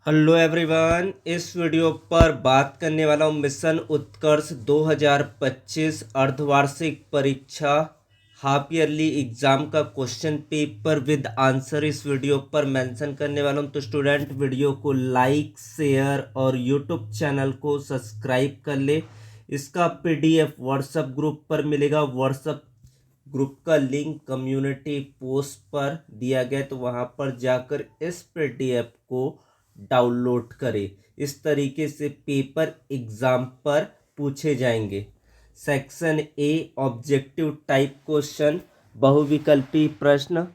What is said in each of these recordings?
Hello everyone, इस video पर बात करने वाला हूँ मिशन उत्कर्ष 2025 अर्धवार्षिक परीक्षा हाफ ईयरली एग्जाम का क्वेश्चन पेपर विद आंसर इस वीडियो पर मेंशन करने वाला हूँ। तो स्टूडेंट वीडियो को लाइक शेयर और यूट्यूब चैनल को सब्सक्राइब कर ले। इसका पीडीएफ व्हाट्सएप ग्रुप पर मिलेगा। व्हाट्सएप ग्रुप का लिंक कम्युनिटी पोस्ट पर दिया गया, तो वहाँ पर जाकर इस पीडीएफ को डाउनलोड करें। इस तरीके से पेपर एग्जाम पर पूछे जाएंगे। Section A objective type question, बहुविकल्पी प्रश्न,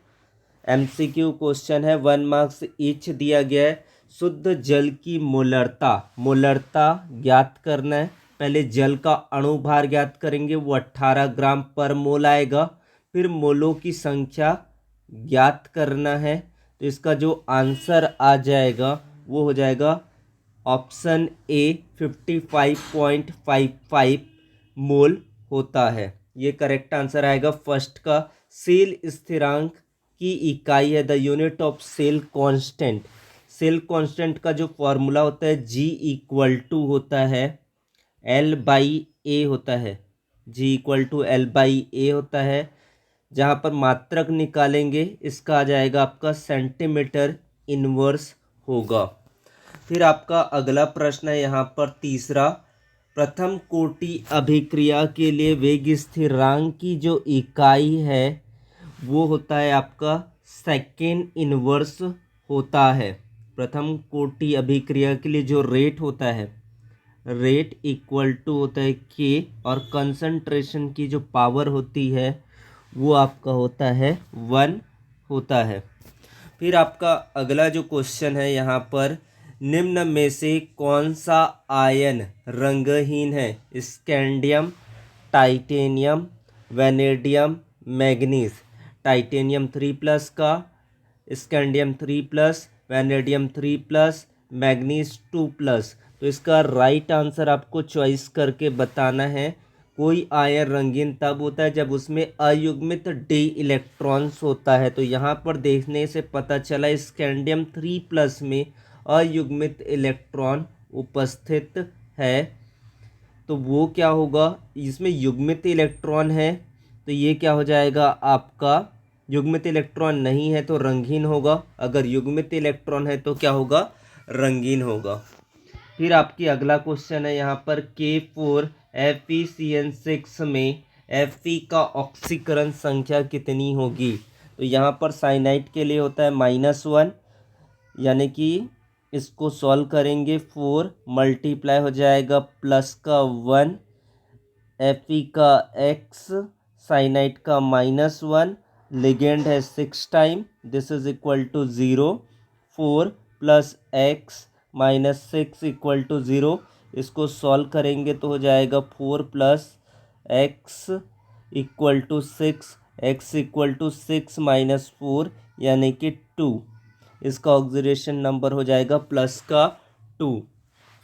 एमसीक्यू क्वेश्चन है। 1 मार्क्स ईच दिया गया है। शुद्ध जल की मोलरता ज्ञात करना है। पहले जल का अणुभार ज्ञात करेंगे, वो 18 ग्राम पर मोल आएगा। फिर मोलों की संख्या ज्ञात करना है। तो इसका जो आंसर आ जाएगा वो हो जाएगा ऑप्शन ए 55.55 मोल होता है। ये करेक्ट आंसर आएगा फर्स्ट का। सेल स्थिरांक की इकाई है the unit of cell constant. Cell constant का जो फॉर्मूला होता है जी इक्वल टू होता है एल बाई ए होता है। जी इक्वल टू एल बाई ए होता है। जहाँ पर मात्रक निकालेंगे इसका आ जाएगा आपका सेंटीमीटर इनवर्स होगा। फिर आपका अगला प्रश्न है यहाँ पर तीसरा, प्रथम कोटि अभिक्रिया के लिए वेग स्थिरांक की जो इकाई है वो होता है आपका सेकेंड इनवर्स होता है। प्रथम कोटि अभिक्रिया के लिए जो रेट होता है, रेट इक्वल टू होता है के, और कंसंट्रेशन की जो पावर होती है वो आपका होता है 1 होता है। फिर आपका अगला जो क्वेश्चन है यहाँ पर, निम्न में से कौन सा आयन रंगहीन है? Scandium, titanium, vanadium, manganese. Titanium 3+ का, स्कैंडियम 3+, वेनेडियम 3+, मैग्नीज 2+। तो इसका राइट आंसर आपको चॉइस करके बताना है। कोई आयन रंगीन तब होता है जब उसमें अयुग्मित डी इलेक्ट्रॉन्स होता है। तो यहाँ पर देखने से पता चला स्कैंडियम 3+ में अयुग्मित इलेक्ट्रॉन उपस्थित है। तो वो क्या होगा, इसमें युग्मित इलेक्ट्रॉन है तो ये क्या हो जाएगा आपका, युग्मित इलेक्ट्रॉन नहीं है तो रंगीन होगा। अगर युग्मित इलेक्ट्रॉन है तो क्या होगा, रंगीन होगा। फिर आपकी अगला क्वेश्चन है यहाँ पर K4 FeCN6 में Fe का ऑक्सीकरण संख्या कितनी होगी? तो यहाँ पर साइनाइड के लिए होता है -1, यानी कि इसको सॉल्व करेंगे 4 मल्टीप्लाई हो जाएगा प्लस का 1, Fe का x, साइनाइड का -1, लिगेंड है 6 time, this is equal to 0। 4 + x -6 equal to 0। इसको सॉल्व करेंगे तो हो जाएगा 4 + x equal to 6, x equal to 6 - 4 यानी कि 2। इसका ऑक्सीडेशन नंबर हो जाएगा प्लस का 2।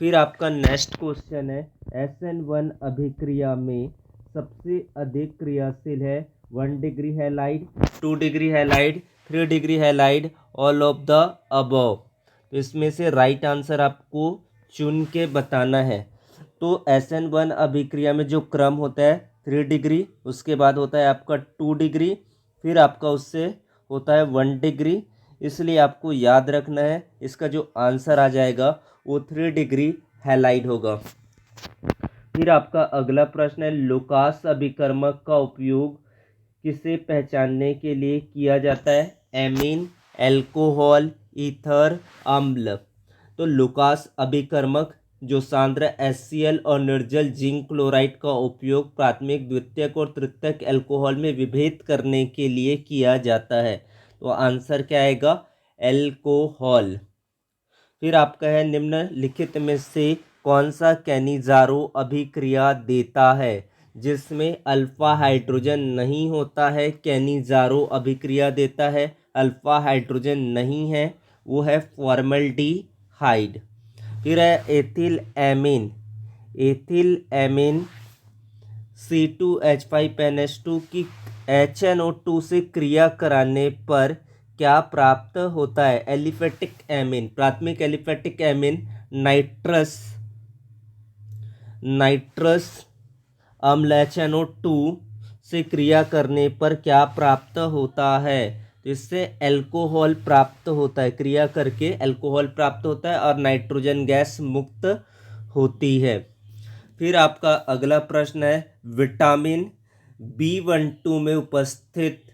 फिर आपका नेक्स्ट क्वेश्चन है, SN1 अभिक्रिया में सबसे अधिक क्रियाशील है 1 degree halide, 2 degree halide, 3 degree halide, all of the above. तो इसमें से राइट आंसर आपको चुन के बताना है। तो SN1 अभिक्रिया में जो क्रम होता है 3 डिग्री, उसके बाद होता है आपका 2 डिग्री, फिर आपका उससे होता है 1 डिग्री। इसलिए आपको याद रखना है, इसका जो आंसर आ जाएगा वो 3 डिग्री हैलाइड होगा। फिर आपका अगला प्रश्न है, लुकास अभिकर्मक का उपयोग किसे पहचानने के लिए किया जाता है? एमीन, एल्कोहल, ईथर, अम्ल। तो लुकास अभिकर्मक जो सांद्र HCl और निर्जल जिंक क्लोराइड का उपयोग प्राथमिक, द्वितीयक और तृतीयक अल्कोहल में विभेद करने के लिए किया जाता है। तो आंसर क्या आएगा, एल्कोहल। फिर आपका है, निम्नलिखित में से कौन सा कैनिजारो अभिक्रिया देता है जिसमें अल्फा हाइड्रोजन नहीं होता है? कैनिजारो अभिक्रिया देता है, अल्फा हाइड्रोजन नहीं है, वो है फॉर्मल्डिहाइड। फिर है ethyl amine, ethyl amine C2H5NH2 की HNO2 से क्रिया कराने पर क्या प्राप्त होता है? एलिफेटिक एमीन, प्राथमिक एलिफेटिक एमीन नाइट्रस अम्ल HNO2 से क्रिया करने पर क्या प्राप्त होता है? तो इससे अल्कोहल प्राप्त होता है, क्रिया करके अल्कोहल प्राप्त होता है और नाइट्रोजन गैस मुक्त होती है। फिर आपका अगला प्रश्न है, विटामिन B12 में उपस्थित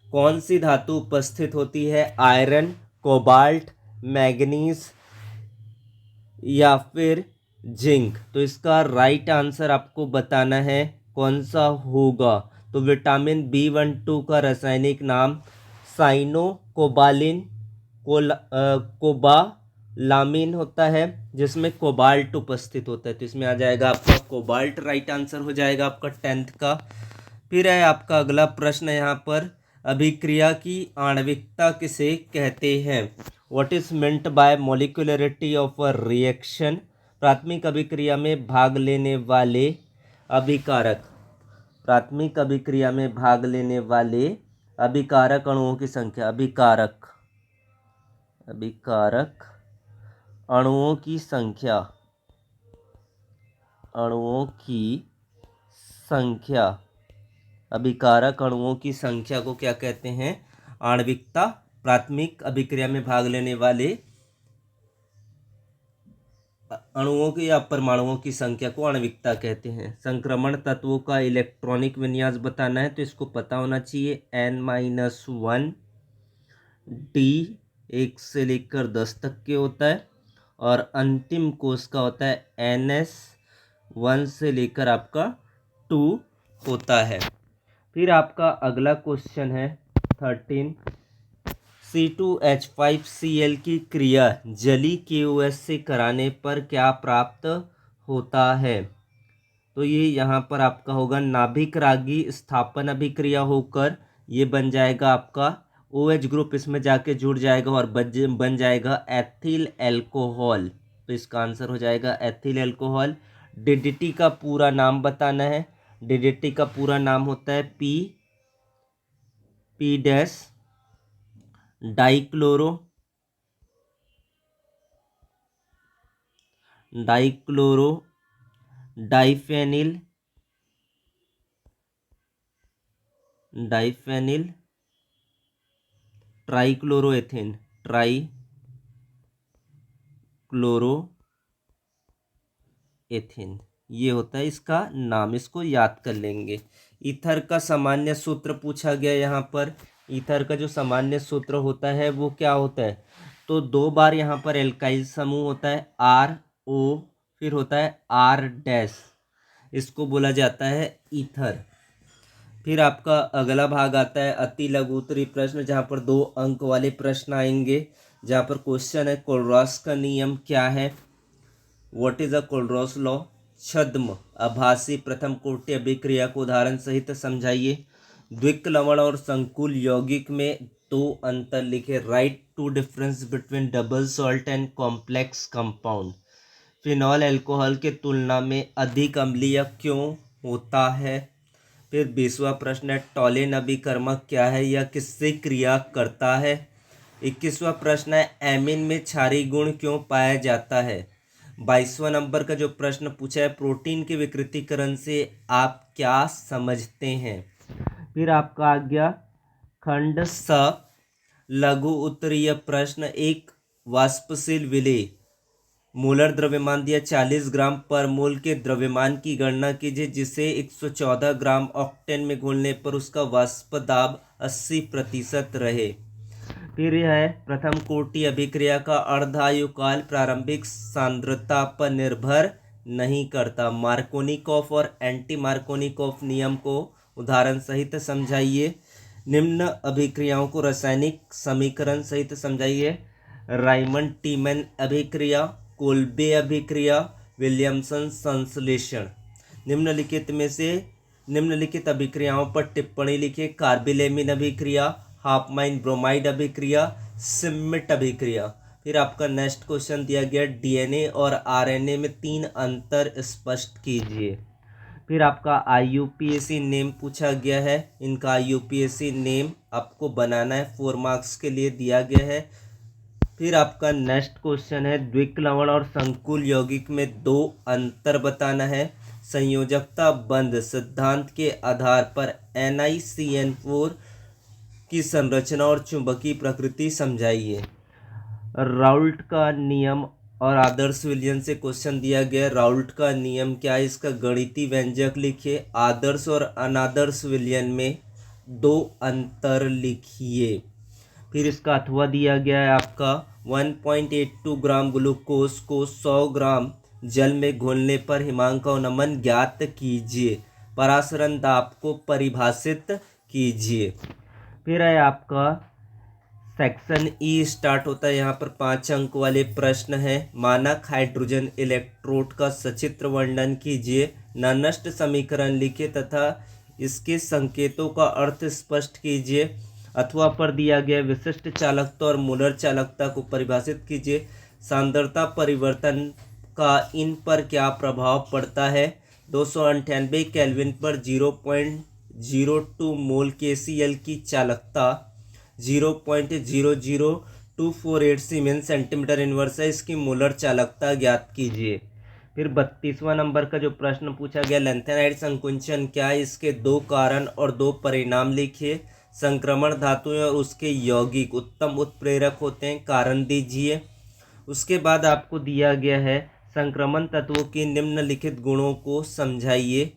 कौन सी धातु उपस्थित होती है? आयरन, कोबाल्ट, मैग्नीज या फिर जिंक। तो इसका राइट आंसर आपको बताना है कौन सा होगा। तो विटामिन B12 का रासायनिक नाम साइनोकोबालिन कोबालामिन होता है, जिसमें कोबाल्ट उपस्थित होता है। तो इसमें आ जाएगा आपका कोबाल्ट, राइट आंसर हो जाएगा आपका 10th का। फिर है आपका अगला प्रश्न यहाँ पर, अभिक्रिया की आणविकता किसे कहते हैं? What is meant by molecularity of a reaction? प्राथमिक अभिक्रिया में भाग लेने वाले अभिकारक, प्राथमिक अभिक्रिया में भाग लेने वाले अभिकारक अणुओं की संख्या, अभिकारक अणुओं की संख्या, अभिकारक अणुओं की संख्या को क्या कहते हैं? आणविकता। प्राथमिक अभिक्रिया में भाग लेने वाले अणुओं की या परमाणुओं की संख्या को आणविकता कहते हैं। संक्रमण तत्वों का इलेक्ट्रॉनिक विन्यास बताना है, तो इसको पता होना चाहिए। N-1 D 1 से लेकर 10 तक के होता है और अंतिम कोश का होता है NS 1 से लेकर आपका 2 होता है। फिर आपका अगला क्वेश्चन है 13, C2H5Cl की क्रिया जली KOH से कराने पर क्या प्राप्त होता है? तो ये यहाँ पर आपका होगा नाभिक रागी स्थापन अभिक्रिया होकर ये बन जाएगा आपका OH ग्रुप, इसमें जाके जुड़ जाएगा और बन जाएगा एथिल एल्कोहल। तो इसका आंसर हो जाएगा एथिल एल्कोहल। DDT का पूरा नाम बताना है। DDT का पूरा नाम होता है P डैश डाइक्लोरो डाइफेनिल ट्राइक्लोरोएथेन, ये होता है इसका नाम, इसको याद कर लेंगे। ईथर का सामान्य सूत्र पूछा गया यहाँ पर। ईथर का जो सामान्य सूत्र होता है वो क्या होता है? तो 2 बार यहाँ पर एल्काइल समूह होता है RO, फिर होता है R डैश, इसको बोला जाता है ईथर। फिर आपका अगला भाग आता है अति लघु उत्तरीय प्रश्न, जहाँ पर 2 अंक वाले प्रश्न आएंगे। जहाँ पर क्वेश्चन है कोलरॉस का नियम क्या है? What is a कोलरॉस law? छद्म आभासी प्रथम कोटि अभिक्रिया को उदाहरण सहित समझाइए। द्विक लवण और संकुल यौगिक में 2 अंतर लिखे। Right 2 difference between double salt and complex compound. Phenol alcohol के तुलना में अधिक अम्लीय क्यों होता है? फिर 20वां प्रश्न है टॉलेन अभिकर्मक क्या है, यह किससे क्रिया करता है? 21वां प्रश्न है एमीन में क्षारीय गुण क्यों पाया जाता है? 22वां नंबर का जो प्रश्न पूछा है प्रोटीन के विकृतीकरण से आप क्या समझते हैं? फिर आपका आ गया खंड स लघु उत्तरीय प्रश्न, एक वाष्पशील विलेय मोलर द्रव्यमान दिया 40 ग्राम पर मोल के द्रव्यमान की गणना कीजिए जिसे 114 ग्राम ऑक्टेन में घोलने पर उसका वाष्प दाब 80% रहे। फिर यह है प्रथम कोटि अभिक्रिया का अर्धायुकाल प्रारंभिक सांद्रता पर निर्भर नहीं करता। मार्कोनिकॉफ और एंटी मार्कोनिकॉफ नियम को उदाहरण सहित समझाइए। निम्न अभिक्रियाओं को रासायनिक समीकरण सहित समझाइए। राइमंड टीमन अभिक्रिया, कोल्बे अभिक्रिया, विलियमसन संश्लेषण। निम्नलिखित अभिक्रियाओं पर टिप्पणी लिखिए। कार्बिलेमिन अभिक्रिया, हाफमाइन ब्रोमाइड अभिक्रिया, सिमिट अभिक्रिया। फिर आपका नेक्स्ट क्वेश्चन दिया गया डीएनए और आरएनए में 3 अंतर स्पष्ट कीजिए। फिर आपका IUPAC नेम पूछा गया है, इनका IUPAC नेम आपको बनाना है, 4 मार्क्स के लिए दिया गया है। फिर आपका नेक्स्ट क्वेश्चन है, द्विक लवण और संकुल यौगिक में 2 अंतर बताना है। संयोजकता बंध सिद्धांत के आधार पर NiCN4 की संरचना और चुंबकीय प्रकृति समझाइए। राउल्ट का नियम और आदर्श विलयन से क्वेश्चन दिया गया। राउल्ट का नियम क्या है, इसका गणितीय व्यंजक लिखिए। आदर्श और अनादर्श विलयन में 2 अंतर लिखिए। फिर इसका अथवा दिया गया है आपका 1.82 ग्राम ग्लूकोज को 100 ग्राम जल में घोलने पर हिमांक और नमन ज्ञात कीजिए। परासरण दाब को परिभाषित कीजिए। फिर है आपका सेक्शन ई स्टार्ट होता है, यहाँ पर 5 अंक वाले प्रश्न हैं। मानक हाइड्रोजन इलेक्ट्रोड का सचित्र वर्णन कीजिए। ननस्ट समीकरण लिखिए तथा इसके संकेतों का अर्थ स्पष्ट कीजिए। अथवा पर दिया गया विशिष्ट चालकता और मूलर चालकता को परिभाषित कीजिए। सांद्रता परिवर्तन का इन पर क्या प्रभाव पड़ता है। 298 केल्विन पर 0.02 मोल KCl की चालकता 0.00248 सीमेंस सेंटीमीटर इनवर्स है, इसकी मोलर चालकता ज्ञात कीजिए। फिर 32वां नंबर का जो प्रश्न पूछा गया, लैंथेनाइड संकुंचन क्या है, इसके 2 कारण और 2 परिणाम लिखिए। संक्रमण धातुएं और उसके यौगिक उत्तम उत्प्रेरक होते हैं, कारण दीजिए। उसके बाद आपको दिया गया है संक्रमण तत्वों की निम्नलिखित गुणों को समझाइए।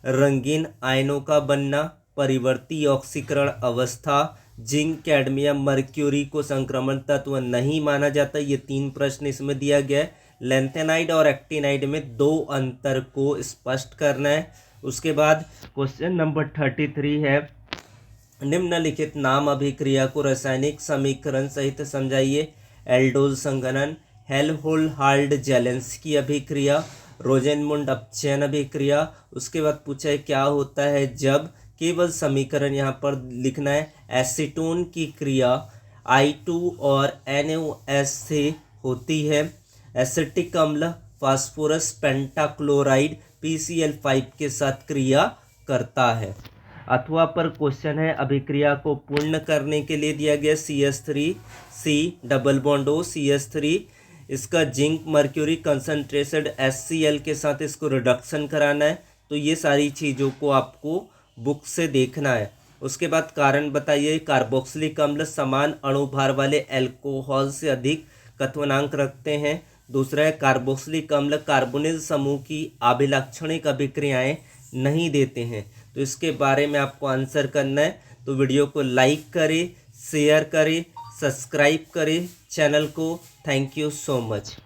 रंगीन आयनों का बनना, परिवर्ती ऑक्सीकरण अवस्था, जिंक कैडमियम मर्क्यूरी को संक्रमण तत्व नहीं माना जाता। ये 3 प्रश्न इसमें दिया गया है। लैंथेनाइड और एक्टिनाइड में 2 अंतर को स्पष्ट करना है। उसके बाद क्वेश्चन नंबर 33 है, निम्नलिखित नाम अभिक्रिया को रासायनिक समीकरण सहित समझाइए। एल्डोज संघनन, हेल्होल्ट्ज जेलेंस्की अभिक्रिया, रोजेनमुंड अपचयन अभिक्रिया। उसके बाद पूछा है क्या होता है जब, केवल समीकरण यहाँ पर लिखना है। एसीटोन की क्रिया I2 और NaOH से होती है। एसिटिक अम्ल फास्फोरस पेंटाक्लोराइड PCl5 के साथ क्रिया करता है। अथवा पर क्वेश्चन है, अभिक्रिया को पूर्ण करने के लिए दिया गया CH3C double bond O CH3, इसका जिंक मर्क्यूरी कंसंट्रेटेड HCl के साथ इसको रिडक्शन कराना है। तो ये सारी चीज़ों को आपको बुक से देखना है। उसके बाद कारण बताइए। कार्बोक्सिलिक अम्ल समान अणुभार वाले अल्कोहल से अधिक क्वथनांक रखते हैं। दूसरा है कार्बोक्सिलिक अम्ल कार्बोनिल समूह की अभिलाक्षणिक अभिक्रियाएं नहीं देते हैं। तो इसके बारे में आपको आंसर करना है। तो वीडियो को लाइक करें, शेयर करें, सब्सक्राइब करें चैनल को। Thank you so much.